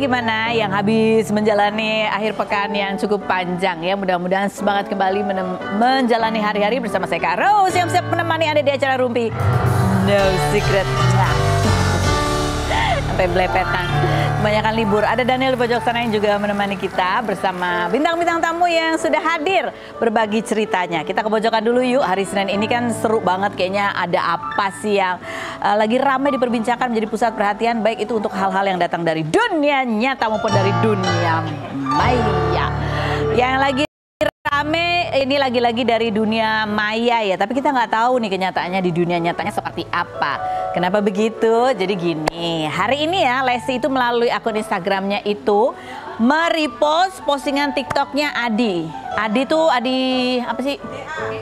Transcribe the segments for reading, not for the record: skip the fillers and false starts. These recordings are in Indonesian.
gimana yang habis menjalani akhir pekan yang cukup panjang ya. Mudah-mudahan semangat kembali menjalani hari-hari bersama saya Kak Rose yang siap menemani Anda di acara Rumpi No Secret. Sampai belepetan. Kebanyakan libur. Ada Daniel di pojok sana yang juga menemani kita bersama bintang-bintang tamu yang sudah hadir berbagi ceritanya. Kita ke pojokan dulu yuk. Hari Senin ini kan seru banget kayaknya. Ada apa sih yang lagi ramai diperbincangkan menjadi pusat perhatian, baik itu untuk hal-hal yang datang dari dunia nyata maupun dari dunia maya. Yang lagi rame ini lagi-lagi dari dunia maya ya, tapi kita nggak tahu nih kenyataannya di dunia nyatanya seperti apa. Kenapa begitu? Jadi gini, hari ini ya Lesti itu melalui akun Instagramnya itu merepost postingan TikToknya Adi. Adi tuh Adi apa sih?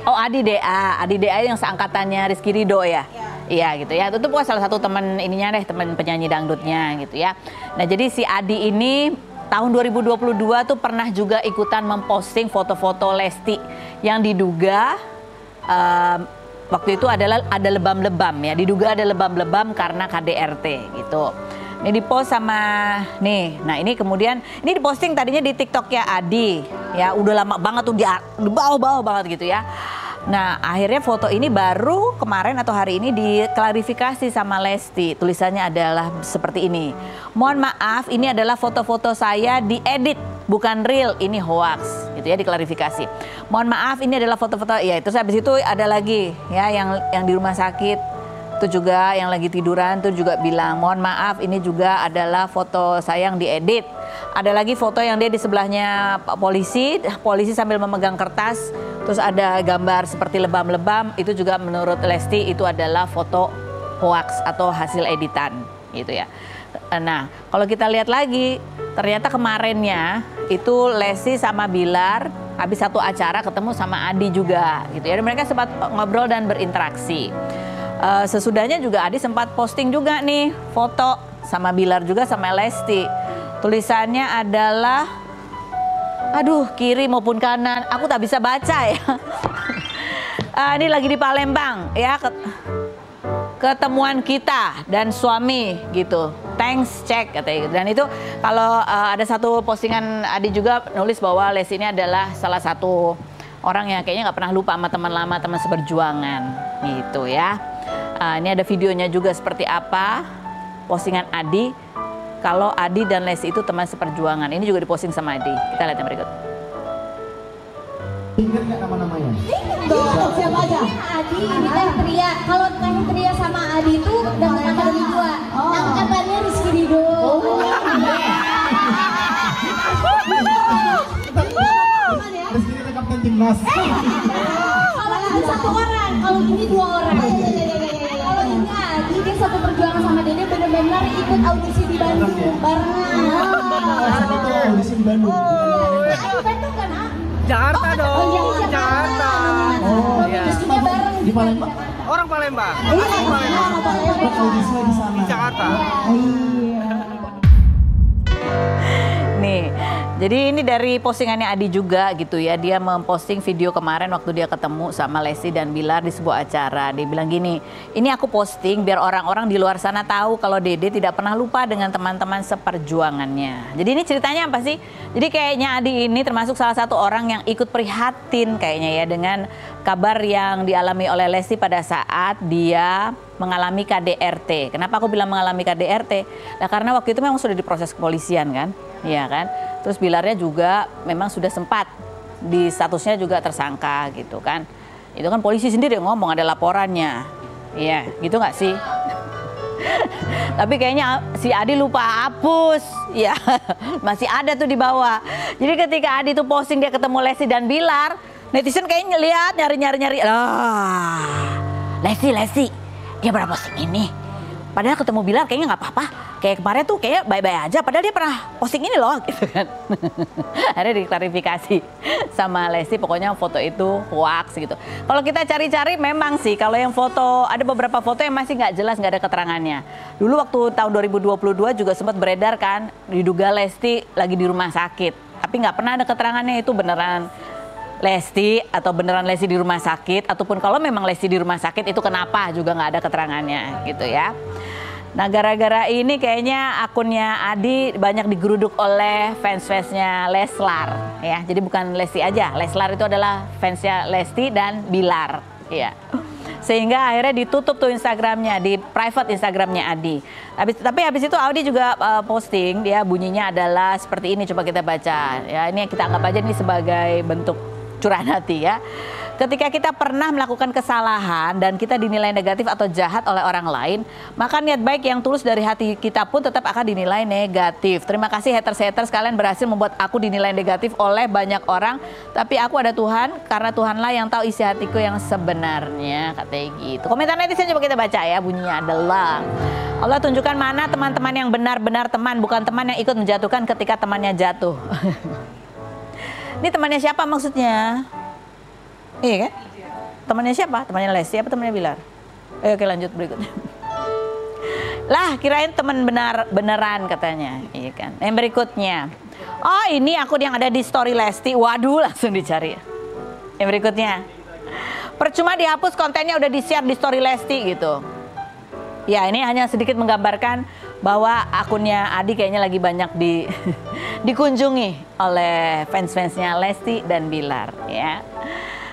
Oh Adi DA, Adi DA yang seangkatannya Rizky Ridho ya. Iya gitu ya, itu tuh salah satu teman ininya deh, teman penyanyi dangdutnya gitu ya. Nah jadi si Adi ini tahun 2022 tuh pernah juga ikutan memposting foto-foto Lesti yang diduga waktu itu adalah ada lebam-lebam ya, diduga ada lebam-lebam karena KDRT gitu. Ini dipost sama nih, nah ini kemudian ini diposting tadinya di TikTok ya Adi ya, udah lama banget tuh di bawah-bawah banget gitu ya. Nah akhirnya foto ini baru kemarin atau hari ini diklarifikasi sama Lesti. Tulisannya adalah seperti ini. Mohon maaf, ini adalah foto-foto saya diedit, bukan real, ini hoax. Gitu ya, diklarifikasi. Mohon maaf, ini adalah foto-foto. Ya terus habis itu ada lagi ya yang di rumah sakit. Itu juga yang lagi tiduran tuh juga bilang mohon maaf, ini juga adalah foto saya yang diedit. Ada lagi foto yang dia di sebelahnya polisi sambil memegang kertas. Terus ada gambar seperti lebam-lebam, itu juga menurut Lesti itu adalah foto hoax atau hasil editan gitu ya. Nah kalau kita lihat lagi ternyata kemarinnya itu Lesti sama Bilar habis satu acara ketemu sama Adi juga gitu ya. Dan mereka sempat ngobrol dan berinteraksi. Sesudahnya juga Adi sempat posting juga nih foto sama Bilar juga sama Lesti. Tulisannya adalah, aduh kiri maupun kanan, aku tak bisa baca ya. Ini lagi di Palembang ya, ketemuan kita dan suami gitu. Thanks cek katanya. Dan itu kalau ada satu postingan Adi juga nulis bahwa Lesti ini adalah salah satu orang yang kayaknya nggak pernah lupa sama teman lama, teman seperjuangan gitu ya. Ini ada videonya juga seperti apa postingan Adi. Kalau Adi dan Lesti itu teman seperjuangan. Ini juga diposting sama Adi. Kita lihat yang berikut. Ingat nggak nama-namanya? Ingat dong, siapa aja? Adi, ini kan Tria. Kalau kan Tria sama Adi itu dengan akademi 2. Angkatannya Rizky Ridho. Rizky Ridho kapten timnas. Kalau itu satu orang, kalau ini 2 orang. Kalau ini Adi, dia satu perjuangan sama Dede, benar-benar ikut audisi di Bandung barengan. Itu audisi di Bandung. Di Bandung kan? Jakarta dong. Oh iya, Jakarta. Oh iya. Bareng Di Palembang. Orang Palembang. Buat audisi di sana. Di Jakarta. Nih, jadi ini dari postingannya Adi juga gitu ya. Dia memposting video kemarin waktu dia ketemu sama Lesti dan Bilar di sebuah acara. Dia bilang gini, ini aku posting biar orang-orang di luar sana tahu kalau Dede tidak pernah lupa dengan teman-teman seperjuangannya. Jadi ini ceritanya apa sih? Jadi kayaknya Adi ini termasuk salah satu orang yang ikut prihatin kayaknya ya dengan kabar yang dialami oleh Lesti pada saat dia mengalami KDRT. Kenapa aku bilang mengalami KDRT? Nah karena waktu itu memang sudah diproses kepolisian kan, iya kan. Terus Bilarnya juga memang sudah sempat di statusnya juga tersangka gitu kan. Itu kan polisi sendiri yang ngomong ada laporannya, iya gitu nggak sih? Tapi kayaknya si Adi lupa hapus, ya masih ada tuh di bawah. Jadi ketika Adi tuh posting dia ketemu Lesti dan Bilar, netizen kayaknya lihat nyari. Lesti. Dia pernah posting ini. Padahal ketemu Bilar kayaknya nggak apa-apa. Kayak kemarin tuh kayak bye-bye aja. Padahal dia pernah posting ini loh gitu kan. Akhirnya diklarifikasi sama Lesti. Pokoknya foto itu hoax gitu. Kalau kita cari-cari memang sih. Kalau yang foto, ada beberapa foto yang masih nggak jelas, nggak ada keterangannya. Dulu waktu tahun 2022 juga sempat beredar kan. Diduga Lesti lagi di rumah sakit. Tapi nggak pernah ada keterangannya itu beneran Lesti atau beneran Lesti di rumah sakit, ataupun kalau memang Lesti di rumah sakit itu kenapa juga nggak ada keterangannya gitu ya. Nah, gara-gara ini kayaknya akunnya Adi banyak digeruduk oleh fans-fansnya Leslar ya. Jadi bukan Lesti aja, Leslar itu adalah fansnya Lesti dan Bilar ya. Sehingga akhirnya ditutup tuh Instagramnya, di private Instagramnya Adi. Tapi habis itu Adi juga posting, dia bunyinya adalah seperti ini, coba kita baca ya. Ini kita anggap aja ini sebagai bentuk curahan hati ya. Ketika kita pernah melakukan kesalahan dan kita dinilai negatif atau jahat oleh orang lain, maka niat baik yang tulus dari hati kita pun tetap akan dinilai negatif. Terima kasih haters-haters, kalian berhasil membuat aku dinilai negatif oleh banyak orang, tapi aku ada Tuhan, karena Tuhanlah yang tahu isi hatiku yang sebenarnya, katanya gitu. Komentar netizen coba kita baca ya, bunyinya adalah, Allah tunjukkan mana teman-teman yang benar-benar teman, bukan teman yang ikut menjatuhkan ketika temannya jatuh. Ini temannya siapa maksudnya? Iya kan? Temannya siapa? Temannya Lesti apa temannya Bilar? Oke, lanjut berikutnya. Lah, kirain teman beneran katanya, iya kan? Yang berikutnya, oh ini akun yang ada di story Lesti. Waduh, langsung dicari. Yang berikutnya, percuma dihapus, kontennya udah di-share di story Lesti gitu. Ya, ini hanya sedikit menggambarkan bahwa akunnya Adi kayaknya lagi banyak dikunjungi oleh fans-fansnya Lesti dan Bilar ya.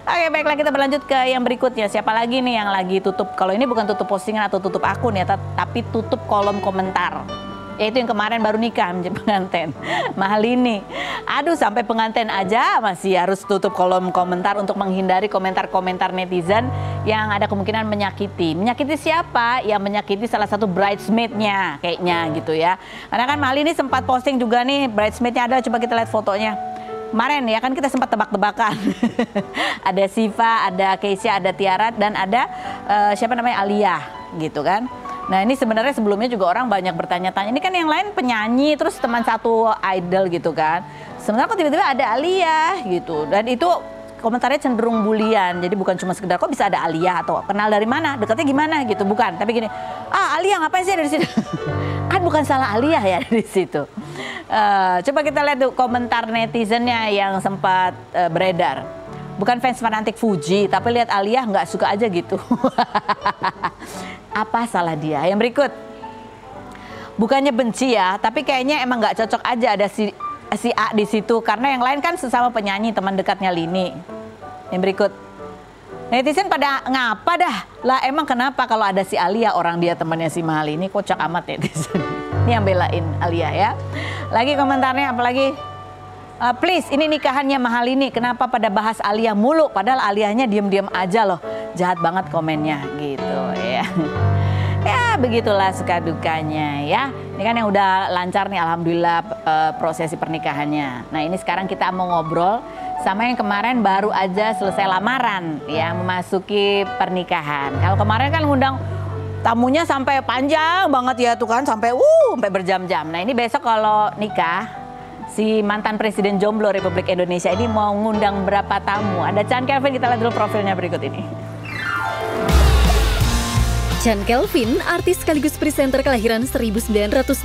Oke, baiklah, kita berlanjut ke yang berikutnya. Siapa lagi nih yang lagi tutup? Kalau ini bukan tutup postingan atau tutup akun ya, tapi tutup kolom komentar. Yaitu yang kemarin baru nikah menjadi pengantin, Mahalini. Aduh, sampai pengantin aja masih harus tutup kolom komentar untuk menghindari komentar-komentar netizen yang ada kemungkinan menyakiti. Menyakiti siapa? Yang menyakiti salah satu bridesmaid-nya kayaknya gitu ya. Karena kan Mahalini sempat posting juga nih, bridesmaid-nya ada, coba kita lihat fotonya. Kemarin ya kan kita sempat tebak-tebakan. Ada Siva, ada Keisha, ada Tiara, dan ada siapa namanya, Alia gitu kan. Nah, ini sebenarnya sebelumnya juga orang banyak bertanya-tanya, ini kan yang lain penyanyi terus teman satu idol gitu kan. Sebenarnya kok tiba-tiba ada Alia gitu, dan itu komentarnya cenderung bulian. Jadi bukan cuma sekedar kok bisa ada Alia atau kenal dari mana, dekatnya gimana gitu, bukan. Tapi gini, Alia ngapain sih dari situ? Kan bukan salah Alia ya dari situ. Coba kita lihat tuh komentar netizennya yang sempat beredar. Bukan fans fanatik Fuji, tapi lihat Alia nggak suka aja gitu. Apa salah dia? Yang berikut, bukannya benci ya, tapi kayaknya emang nggak cocok aja ada si A di situ, karena yang lain kan sesama penyanyi, teman dekatnya Lini. Yang berikut, netizen pada ngapa dah? Lah emang kenapa kalau ada si Alia, orang dia temannya si Mahalini, kocak amat netizen. Ini yang belain Alia ya. Lagi komentarnya apalagi? Please, ini nikahannya Mahalini, kenapa pada bahas Alia mulu? Padahal Alianya diem-diem aja loh. Jahat banget komennya gitu ya. Ya begitulah suka dukanya ya. Ini kan yang udah lancar nih alhamdulillah prosesi pernikahannya. Nah, ini sekarang kita mau ngobrol sama yang kemarin baru aja selesai lamaran ya, memasuki pernikahan. Kalau kemarin kan ngundang tamunya sampai panjang banget ya tuh kan, sampai berjam-jam. Nah, ini besok kalau nikah si mantan Presiden Jomblo Republik Indonesia ini mau ngundang berapa tamu. Ada Chan Kelvin, kita lihat dulu profilnya berikut ini. Chan Kelvin, artis sekaligus presenter kelahiran 1985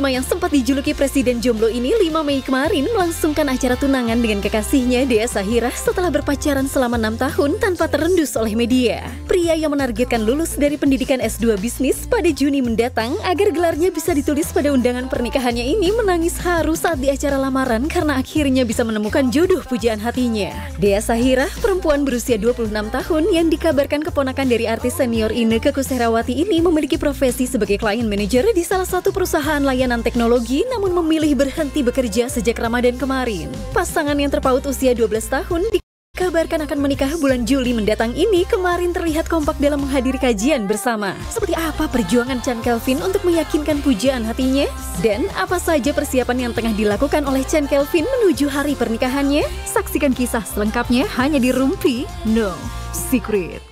yang sempat dijuluki Presiden Jomblo ini 5 Mei kemarin melangsungkan acara tunangan dengan kekasihnya Dea Sahira setelah berpacaran selama 6 tahun tanpa terendus oleh media. Pria yang menargetkan lulus dari pendidikan S2 bisnis pada Juni mendatang agar gelarnya bisa ditulis pada undangan pernikahannya ini menangis haru saat di acara lamaran karena akhirnya bisa menemukan jodoh pujaan hatinya. Dea Sahira, perempuan berusia 26 tahun yang dikabarkan keponakan dari artis senior Inneke Koesherawati ini memiliki profesi sebagai client manager di salah satu perusahaan layanan teknologi, namun memilih berhenti bekerja sejak Ramadan kemarin. Pasangan yang terpaut usia 12 tahun dikabarkan akan menikah bulan Juli mendatang ini kemarin terlihat kompak dalam menghadiri kajian bersama. Seperti apa perjuangan Chan Kelvin untuk meyakinkan pujaan hatinya? Dan apa saja persiapan yang tengah dilakukan oleh Chan Kelvin menuju hari pernikahannya? Saksikan kisah selengkapnya hanya di Rumpi No Secret.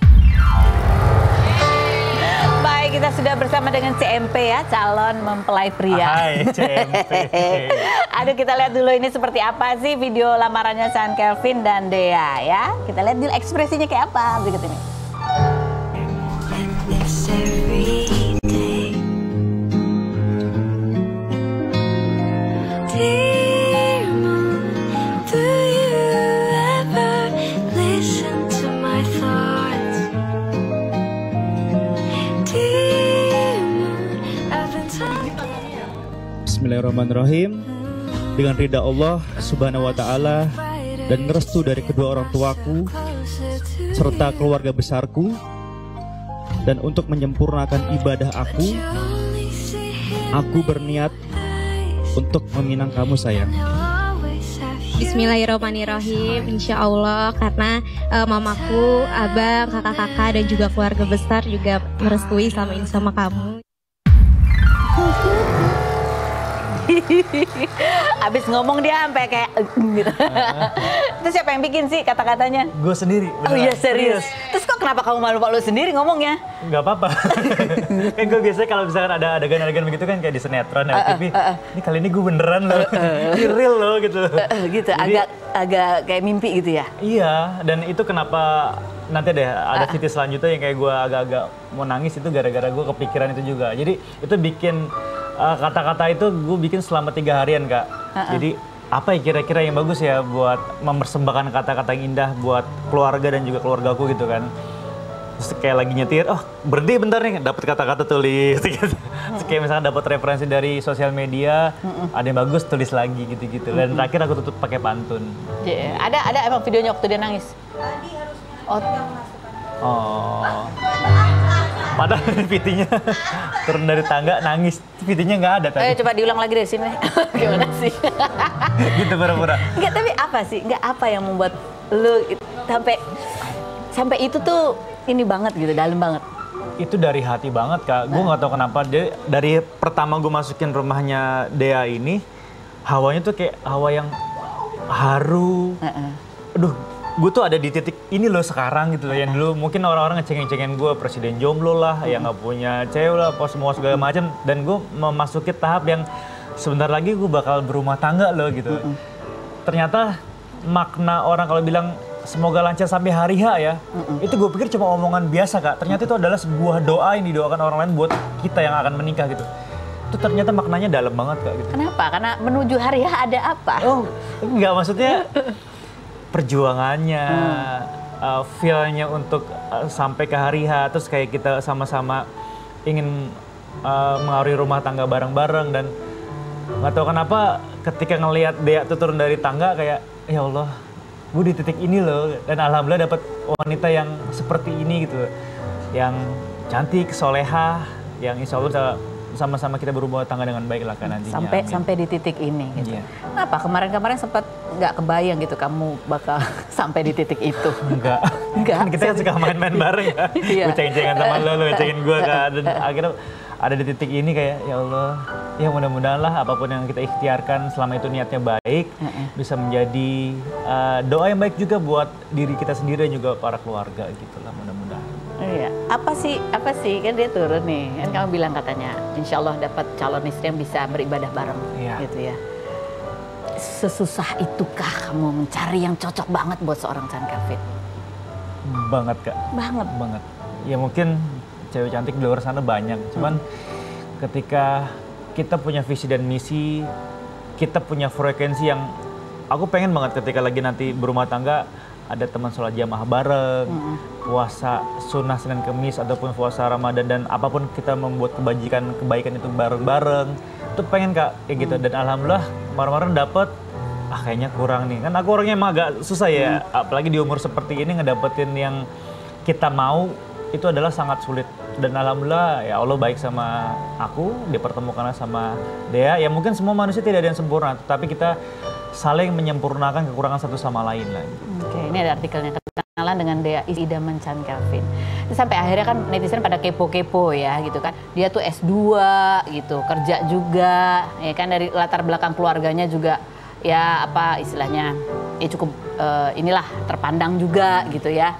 Kita sudah bersama dengan CMP ya, calon mempelai pria. Hai CMP. Aduh, kita lihat dulu ini seperti apa sih video lamarannya Chan Kelvin dan Dea ya. Kita lihat dulu ekspresinya kayak apa berikut ini. Bismillahirrahmanirrahim. Dengan ridha Allah Subhanahu wa taala dan restu dari kedua orang tuaku serta keluarga besarku, dan untuk menyempurnakan ibadah aku berniat untuk meminang kamu sayang. Bismillahirrahmanirrahim. Insya Allah, karena mamaku, abang, kakak-kakak dan juga keluarga besar juga merestui selama ini sama kamu. Abis ngomong dia sampai kayak gitu. Itu siapa yang bikin sih kata-katanya? Gue sendiri. Oh iya, serius. Terus kok kenapa kamu malu-malu sendiri ngomongnya? Gak apa-apa. Kan gue biasanya kalau misalkan ada adegan-adegan begitu kan kayak di sinetron ya TV. Ini kali ini gue beneran loh. Ini real loh gitu. Gitu, Jadi, agak kayak mimpi gitu ya? Iya, dan itu kenapa nanti ada titik selanjutnya yang kayak gue agak-agak mau nangis itu gara-gara gue kepikiran itu juga. Jadi itu bikin kata-kata itu gue bikin selama 3 harian Kak. Jadi apa ya kira-kira yang bagus ya buat mempersembahkan kata-kata yang indah buat keluarga dan juga keluargaku gitu kan. Terus kayak lagi nyetir, oh berhenti bentar nih, dapat kata-kata tulis gitu. Terus kayak misalkan dapat referensi dari sosial media, ada yang bagus tulis lagi gitu-gitu. Dan terakhir aku tutup pakai pantun. Yeah. Ada emang videonya waktu dia nangis? Oh. Padahal VT-nya turun dari tangga nangis, VT-nya nggak ada tadi. Coba diulang lagi dari sini. Gimana sih? Gitu pura-pura. Enggak, tapi apa sih? Enggak apa yang membuat lu sampai itu tuh ini banget gitu, dalam banget. Itu dari hati banget Kak. Gue nggak tahu kenapa dari pertama gue masukin rumahnya Dea ini, hawanya tuh kayak hawa yang haru. Aduh, gue tuh ada di titik ini loh sekarang gitu loh. Yang dulu mungkin orang-orang ngecengin gue presiden jomblo lah, yang nggak punya cewek lah, semua segala macam. Dan gue memasuki tahap yang sebentar lagi gue bakal berumah tangga loh gitu. Ternyata makna orang kalau bilang semoga lancar sampai hari H ya, itu gue pikir cuma omongan biasa Kak. Ternyata itu adalah sebuah doa yang didoakan orang lain buat kita yang akan menikah gitu. Itu ternyata maknanya dalam banget Kak gitu. Kenapa? Karena menuju hari H ada apa? Oh, enggak, maksudnya perjuangannya, feel-nya untuk sampai ke hari H, terus kayak kita sama-sama ingin mengakhiri rumah tangga bareng-bareng. Dan nggak tahu kenapa ketika ngelihat Dea tuh turun dari tangga kayak ya Allah, gue di titik ini loh. Dan alhamdulillah dapat wanita yang seperti ini gitu, yang cantik, solehah, yang insya Allah sama-sama kita berumah tangga dengan baik lah kan nantinya. Sampai di titik ini gitu. Iya. Kenapa kemarin sempat nggak kebayang gitu kamu bakal sampai di titik itu? Enggak. Kan kita suka main-main bareng ya. Iya. Gue cengeng-cengan sama lo cengin gue kan. Dan akhirnya ada di titik ini kayak ya Allah, ya mudah-mudahan lah apapun yang kita ikhtiarkan selama itu niatnya baik, bisa menjadi doa yang baik juga buat diri kita sendiri dan juga para keluarga gitu lah, mudah-mudahan. Iya. Apa sih kan dia turun nih, kan kamu bilang katanya insya Allah dapat calon istri yang bisa beribadah bareng gitu ya. Sesusah itukah kamu mencari yang cocok banget buat seorang Chan Kevin? Banget Kak. Banget. Ya mungkin cewek cantik di luar sana banyak, cuman ketika kita punya visi dan misi, kita punya frekuensi yang aku pengen banget ketika lagi nanti berumah tangga, ada teman sholat jamaah bareng, puasa sunnah Senin Kemis ataupun puasa Ramadan, dan apapun kita membuat kebaikan itu bareng-bareng. Itu pengen Kak kayak gitu. Dan alhamdulillah kemarin-kemarin dapet, kayaknya kurang nih. Kan aku orangnya emang agak susah ya, apalagi di umur seperti ini ngedapetin yang kita mau itu adalah sangat sulit. Dan alhamdulillah ya Allah baik sama aku, dipertemukanlah sama Dea. Ya mungkin semua manusia tidak ada yang sempurna, tapi kita saling menyempurnakan kekurangan satu sama lain lah. Oke, ini ada artikelnya, kenalan dengan Dea idaman Chan Kevin. Sampai akhirnya kan netizen pada kepo-kepo ya gitu kan. Dia tuh S2 gitu, kerja juga, ya kan dari latar belakang keluarganya juga ya apa istilahnya, ya cukup inilah terpandang juga gitu ya.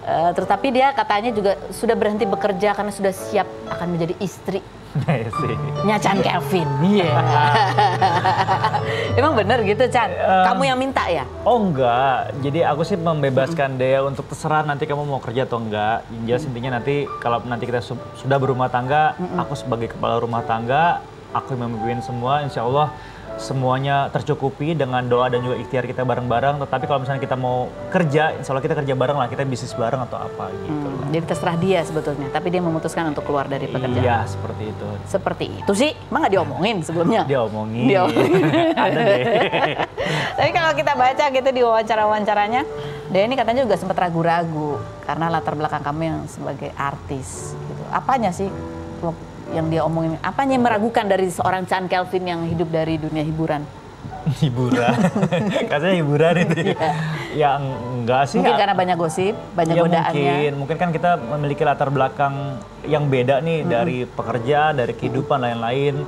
Tetapi dia katanya juga sudah berhenti bekerja karena sudah siap akan menjadi istri. Nya Chan Kevin. Iya. Emang bener gitu Chan? Kamu yang minta ya? Oh enggak, jadi aku sih membebaskan Dea untuk terserah nanti kamu mau kerja atau enggak. Yang jelas intinya nanti kalau nanti kita sudah berumah tangga, aku sebagai kepala rumah tangga, aku yang memimpin semua, insya Allah semuanya tercukupi dengan doa dan juga ikhtiar kita bareng-bareng. Tetapi kalau misalnya kita mau kerja, insya Allah kita kerja bareng lah, kita bisnis bareng atau apa gitu. Jadi terserah dia sebetulnya, tapi dia memutuskan untuk keluar dari pekerjaan. Iya, seperti itu. Seperti itu sih, emang nggak diomongin sebelumnya? Diomongin. Ada deh. Tapi kalau kita baca gitu di wawancara-wawancaranya, dia ini katanya juga sempat ragu-ragu karena latar belakang kamu yang sebagai artis. Gitu. Apanya sih yang dia omongin? Apanya yang meragukan dari seorang Chand Kelvin yang hidup dari dunia hiburan? Hiburan, katanya hiburan itu. Ya enggak sih. Mungkin karena banyak gosip, banyak godaannya. Mungkin kan kita memiliki latar belakang yang beda nih dari pekerja, dari kehidupan lain-lain.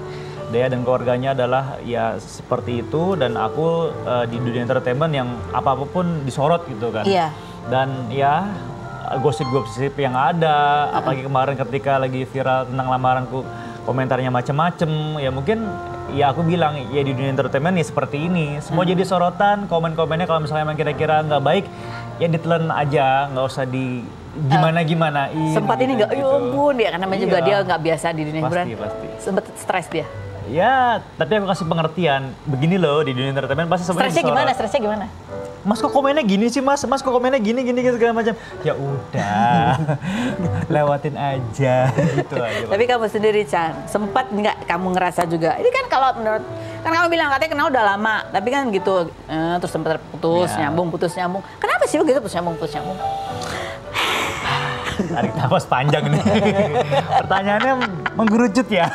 Dea dan keluarganya adalah ya seperti itu, dan aku di dunia entertainment yang apa-apapun disorot gitu kan. Iya. Dan ya gosip-gosip yang ada, apalagi kemarin ketika lagi viral tentang lamaranku, komentarnya macem-macem, ya mungkin ya aku bilang ya di dunia entertainment ya seperti ini, semua jadi sorotan, komen-komennya kalau misalnya emang kira-kira nggak baik, ya ditelan aja, nggak usah di gimana-gimanain. Sempat ini nggak, ya ampun, dia karena juga Iya. dia nggak biasa di dunia hiburan. Pasti. Sempet stres dia. Ya, tapi aku kasih pengertian. Begini loh di dunia entertainment pasti sebenarnya Stresnya disorot. gimana? Stresnya gimana? Mas kok komennya gini sih mas? Mas kok komennya gini segala macam. Ya udah, lewatin aja gitu aja. Tapi kamu sendiri Chan, sempat nggak kamu ngerasa juga? Ini kan kalau menurut, kan kamu bilang katanya kenal udah lama, tapi kan gitu, terus sempat putus nyambung. Kenapa sih begitu putus nyambung? Tarik nafas panjang nih. Pertanyaannya menggerucut ya.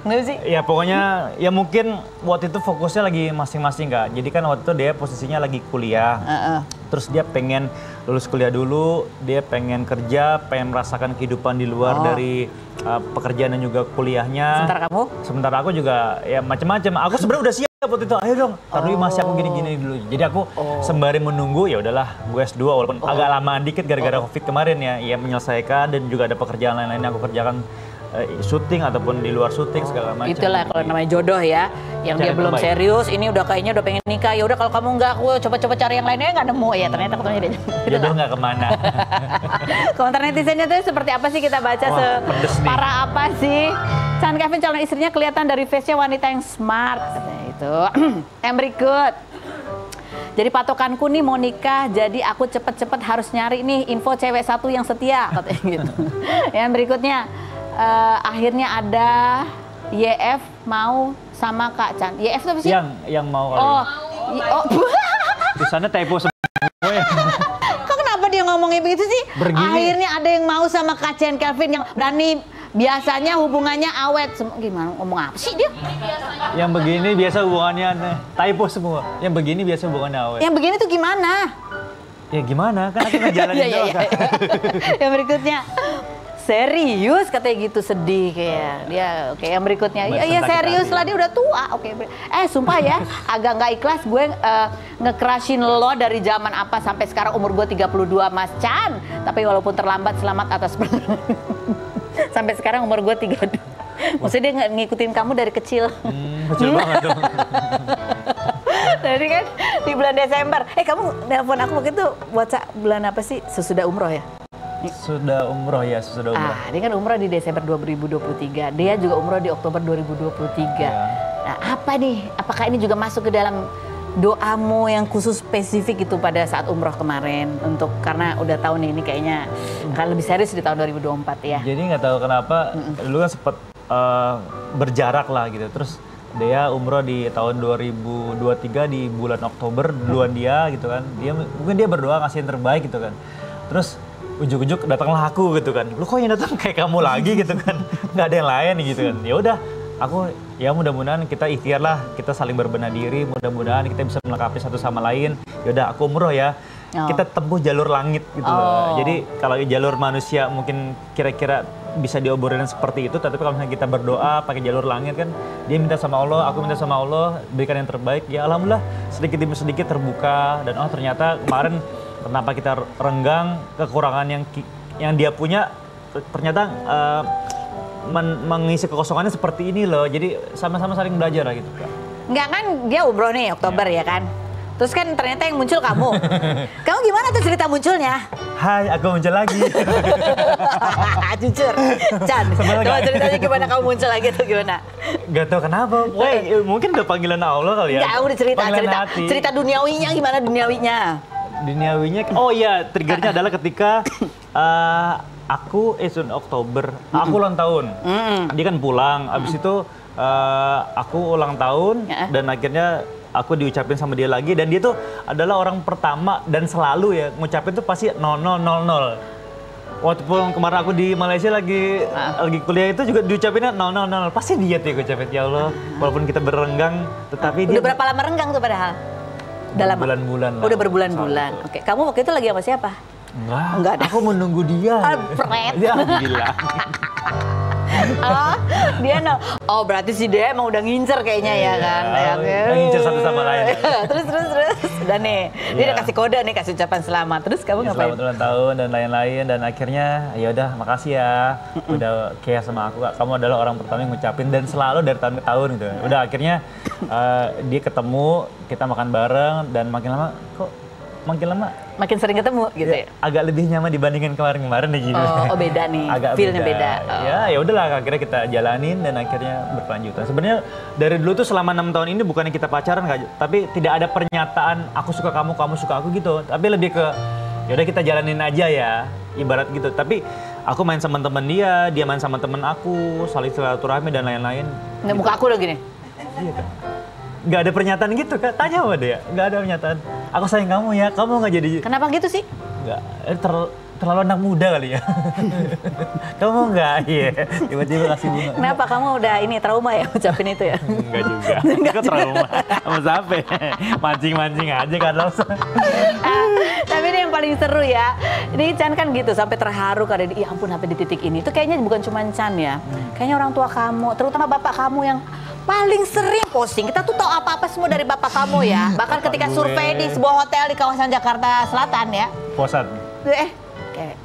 Kenapa sih? Ya pokoknya ya mungkin waktu itu fokusnya lagi masing-masing Kak. Jadi kan waktu itu dia posisinya lagi kuliah. Terus dia pengen lulus kuliah dulu, dia pengen kerja, pengen merasakan kehidupan di luar dari pekerjaan dan juga kuliahnya. Sementara kamu? Sementara aku juga ya macam-macam. Aku sebenarnya udah siap waktu itu. Ayo dong, taruh masih aku gini-gini dulu. Jadi aku sembari menunggu ya udahlah, gue S2 walaupun agak lamaan dikit gara-gara Covid kemarin ya menyelesaikan, dan juga ada pekerjaan lain-lain yang aku kerjakan, syuting ataupun di luar syuting segala macam. Itulah kalau namanya jodoh ya, yang dia belum serius, ini udah kayaknya udah pengen nikah. Ya udah kalau kamu nggak, aku coba-coba cari yang lainnya nggak nemu ya. Ternyata ketemunya dia. Jodoh nggak kemana. Komentar netizennya tuh seperti apa sih, kita baca separah apa sih? Chand Kelvin calon istrinya kelihatan dari face-nya wanita yang smart, katanya itu. Yang berikut. Jadi patokanku nih mau nikah, jadi aku cepet-cepet harus nyari nih info cewek satu yang setia, katanya gitu. Yang berikutnya. Akhirnya ada YF mau sama Kak Chand. YF itu apa sih? Yang mau kali. Tulisannya typo semua ya. Kok kenapa dia ngomongnya begitu sih? Begini. Akhirnya ada yang mau sama Kak Chand Kelvin yang berani, biasanya hubungannya awet. Gimana ngomong apa sih dia? Yang begini biasa hubungannya typo semua. Yang begini biasa hubungannya awet. Yang begini tuh gimana? Ya gimana? Kan aku ngejalanin doang kan. Yang berikutnya. Serius katanya gitu, sedih kayak dia. Oke, yang berikutnya ya serius lah, dia udah tua. Oke, sumpah ya agak nggak ikhlas gue nge-crushin lo dari zaman apa sampai sekarang umur gue 32 Mas Chand. Tapi walaupun terlambat, selamat atas sampai sekarang umur gue 32. Maksudnya dia ngikutin kamu dari kecil. Kecil banget dong. Jadi kan di bulan Desember, kamu nelpon aku waktu itu WhatsApp bulan apa sih? Sesudah umroh ya? Sudah umroh ya, sudah umroh. Dia kan umroh di Desember 2023. Dia juga umroh di Oktober 2023. Nah, apa nih? Apakah ini juga masuk ke dalam doamu yang khusus spesifik itu pada saat umroh kemarin? Untuk karena udah tahu nih ini kayaknya akan lebih serius di tahun 2024 ya. Jadi nggak tahu kenapa dulu kan sempat berjarak lah gitu. Terus dia umroh di tahun 2023 di bulan Oktober duluan dia gitu kan. Mungkin dia berdoa ngasih yang terbaik gitu kan. Terus ujuk-ujuk datanglah aku gitu kan. Lu kok yang datang kayak kamu lagi gitu kan. Nggak ada yang lain gitu kan. Ya udah, aku ya mudah-mudahan kita ikhtiar lah, kita saling berbenah diri, mudah-mudahan kita bisa melengkapi satu sama lain. Ya udah, aku umroh ya. Kita tempuh jalur langit gitu loh. Jadi kalau jalur manusia mungkin kira-kira bisa diobrolin seperti itu, tapi kalau misalnya kita berdoa pakai jalur langit kan, dia minta sama Allah, aku minta sama Allah, berikan yang terbaik. Ya alhamdulillah sedikit demi sedikit terbuka, dan ternyata kemarin kenapa kita renggang, kekurangan yang dia punya ternyata mengisi kekosongannya seperti ini loh. Jadi sama-sama saling belajar lah gitu. Enggak kan, dia umroh nih Oktober ya kan. Terus kan ternyata yang muncul kamu. Kamu gimana tuh cerita munculnya? Hai, aku muncul lagi. Jujur, Chan. Coba ceritanya gimana kamu muncul lagi tuh gimana? Gak tau kenapa. Mungkin udah panggilan Allah kali ya. Enggak, udah cerita duniawinya gimana duniawinya? Duniawinya, oh iya, triggernya adalah ketika aku 1 Oktober, aku ulang tahun. Dia kan pulang, abis itu aku ulang tahun dan akhirnya aku diucapin sama dia lagi dan dia tuh adalah orang pertama dan selalu ya ngucapin tuh pasti 0000. Waktu kemarin aku di Malaysia lagi kuliah itu juga diucapinnya 000. Pasti dia tuh ngucapin, ya Allah, walaupun kita berenggang tetapi udah dia berapa lama renggang tuh padahal? Udah lama? Bulan-bulan lah. Udah berbulan-bulan. Oke, kamu waktu itu lagi sama siapa? Enggak ada. Aku menunggu dia. Pret. Dia gila. Oh berarti si dia emang udah ngincer kayaknya ya kan? Ngincer satu sama lain. terus. Udah nih, dia udah kasih kode nih, kasih ucapan selamat. Terus kamu ngapain? Selamat ulang tahun dan lain-lain dan akhirnya ya udah makasih ya udah care sama aku. Kamu adalah orang pertama yang ngucapin dan selalu dari tahun ke tahun gitu. Udah akhirnya dia ketemu, kita makan bareng dan makin lama makin sering ketemu gitu ya? Agak lebih nyaman dibandingkan kemarin-kemarin nih gitu. Oh beda nih, feel-nya beda. Ya udahlah akhirnya kita jalanin dan akhirnya berkelanjutan. Sebenarnya dari dulu tuh selama 6 tahun ini bukannya kita pacaran tapi tidak ada pernyataan aku suka kamu, kamu suka aku gitu. Tapi lebih ke ya udah kita jalanin aja ya, ibarat gitu. Tapi aku main sama teman dia main sama temen aku, saling silaturahmi dan lain-lain. Nah, muka aku udah gini. Iya kan. Gak ada pernyataan gitu Kak, tanya sama dia, gak ada pernyataan. Aku sayang kamu ya, kamu gak jadi... Kenapa gitu sih? Gak, terlalu anak muda kali ya. Kamu gak, iya, tiba-tiba kasih bunga. Kenapa kamu udah ini trauma ya ucapin itu ya? Enggak juga, aku trauma sama siapa ya? Mancing-mancing aja kan langsung. Tapi ini yang paling seru ya, ini Chan kan gitu sampai terharu karena ya ampun sampai di titik ini. Itu kayaknya bukan cuma Chan ya, kayaknya orang tua kamu, terutama bapak kamu yang paling sering posting. Kita tuh tahu apa-apa semua dari bapak kamu ya. Bahkan ketika survei di sebuah hotel di kawasan Jakarta Selatan ya. Posat.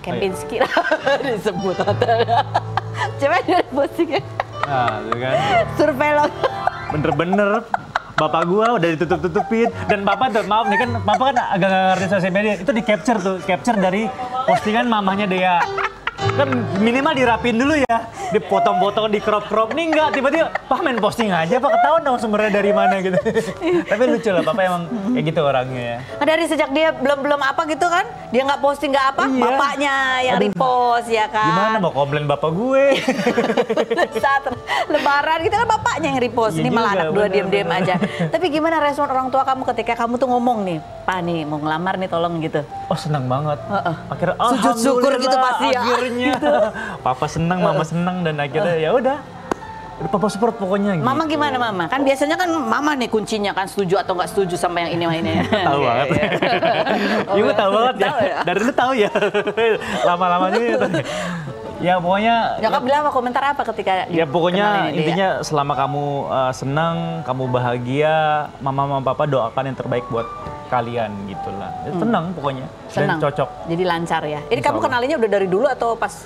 Kempinski lah disebut hotel. Coba dia postingnya. Nah, itu kan. Survei lo. Bener-bener. Bapak gua udah ditutup-tutupin dan bapak tuh maaf nih kan bapak kan agak nggak ngerti sosial media itu di capture dari postingan mamahnya dia. Kan minimal dirapin dulu ya, dipotong-potong, di crop-crop. Nih enggak, tiba-tiba, Pak main posting aja, Pak ketahuan dong sumbernya dari mana gitu. Tapi lucu lah, Papa emang kayak gitu orangnya ya. Dari sejak dia belum apa gitu kan, dia nggak posting nggak apa, iya. Bapaknya yang repost ya kan. Gimana mau komplain bapak gue? Saat lebaran gitu kan bapaknya yang repost, ini malah anak dua diem-diem aja. Tapi gimana respon orang tua kamu ketika kamu tuh ngomong nih, Pak nih mau ngelamar nih tolong gitu. Oh senang banget. Akhirnya sujud syukur gitu pasti ya. Gitu. Papa seneng, mama seneng dan akhirnya ya udah. Papa support pokoknya gitu. Mama gimana mama? Kan biasanya kan mama nih kuncinya kan setuju atau nggak setuju sama yang ini sama ini. Tahu banget. Ibu tahu banget ya. Dari dulu tahu ya. Lama-lama juga. Ya pokoknya. Nyokap bilang apa komentar apa ketika? Ya pokoknya intinya selama kamu senang, kamu bahagia, mama papa doakan yang terbaik buat kalian gitulah. Tenang pokoknya. Senang. Dan cocok. Jadi lancar ya. Ini kamu kenalinya udah dari dulu atau pas?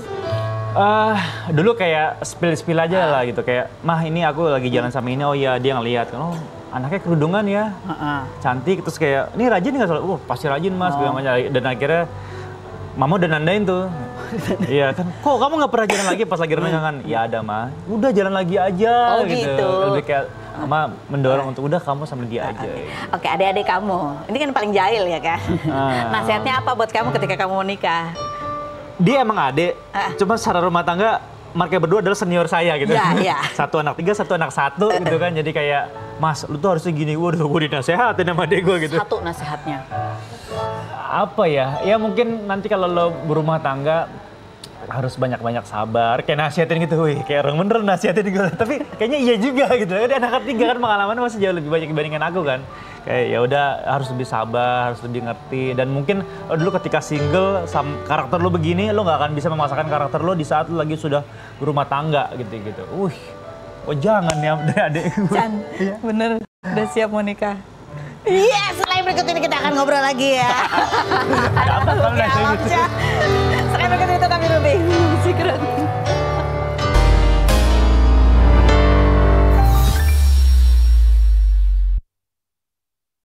Dulu kayak spill aja lah gitu, kayak mah ini aku lagi jalan sama ini, oh iya dia ngeliat kan, oh anaknya kerudungan ya, cantik, terus kayak ini rajin nggak soal, pasti rajin mas, dan akhirnya mama udah nandain tuh, iya kan, kok kamu nggak pernah jalan lagi pas lagi renangan, ya ada mah, udah jalan lagi aja gitu, lebih kayak mama mendorong untuk udah kamu sama dia aja. Oke, adik-adik kamu, ini kan paling jahil ya kan, nasihatnya apa buat kamu ketika kamu mau nikah? Dia emang adik, cuma secara rumah tangga mereka berdua adalah senior saya gitu. Iya. Satu anak 3, satu anak 1 gitu kan. Jadi kayak, mas lu tuh harusnya gini, waduh gue dinasehatin sama adek gue gitu. Satu nasihatnya? Apa ya, ya mungkin nanti kalau lo berumah tangga harus banyak-banyak sabar. Kayak nasihatin gitu, wih kayak orang bener nasihatin gitu. Tapi kayaknya iya juga gitu. Dia anak 3 kan pengalamannya masih jauh lebih banyak dibandingkan aku kan. Kayak ya udah harus lebih sabar, harus lebih ngerti dan mungkin dulu ketika single karakter lo begini lo nggak akan bisa memaksakan karakter lo di saat lo lagi sudah berumah tangga gitu. Oh jangan ya adik gue. Chan, ya. Bener udah siap mau nikah. Iya, setelah berikut ini kita akan ngobrol lagi ya. Apa